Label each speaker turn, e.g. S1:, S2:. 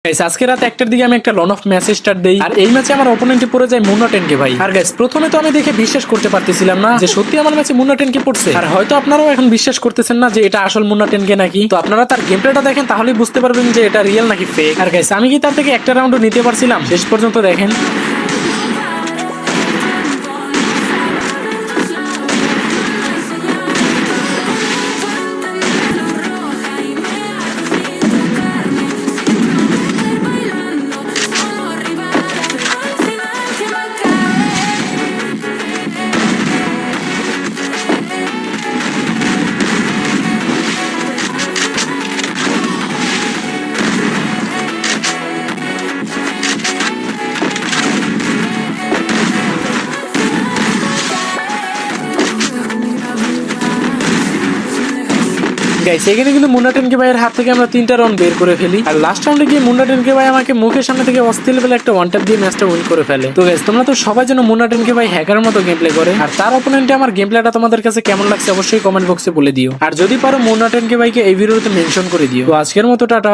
S1: Guys আজকে রাত 1টার দিকে আমি একটা লন অফ ম্যাচ স্টার্ট দেই আর এই ম্যাচে আমার অপোনেন্টে পড়ে যায় মুন্না 10K ভাই। আর গাইস প্রথমে তো আমি দেখে বিশ্বাস করতে পারতেছিলাম না যে সত্যি আমার ম্যাচে মুন্না 10K পড়ছে, আর হয়তো আপনারাও এখন বিশ্বাস করতেছেন না যে এটা আসল মুন্না 10K নাকি। তো আপনারা তার গেম প্লেটা দেখেন তাহলেই বুঝতে পারবেন যে এটা রিয়েল নাকি ফেক। আর গাইস আমি কি তার থেকে একটা রাউন্ডও নিতে পারছিলাম? শেষ পর্যন্ত দেখেন। গাইস এখানে কিন্তু মুন্না 10K ভাইয়ের হাত থেকে আমরা 3টা রাউন্ড বের করে ফেলি, আর লাস্ট রাউন্ডে গিয়ে মুন্না 10K ভাই আমাকে মুখের সামনে থেকে অস্থির লেভেলে একটা ওয়ান ট্যাপ দিয়ে ম্যাচটা উইন করে ফেলে। তো গাইস তোমরা তো সবাই যেন মুন্না 10K ভাই হ্যাকারের মতো গেম প্লে করে, আর তার অপোনেন্টে আমার গেম প্লেটা তোমাদের কাছে কেমন লাগছে অবশ্যই কমেন্ট বক্সে বলে দিও, আর যদি পারো মুন্না 10K ভাইকে এই ভিডিওতে মেনশন করে দিও। তো আজকের মতো টাটা।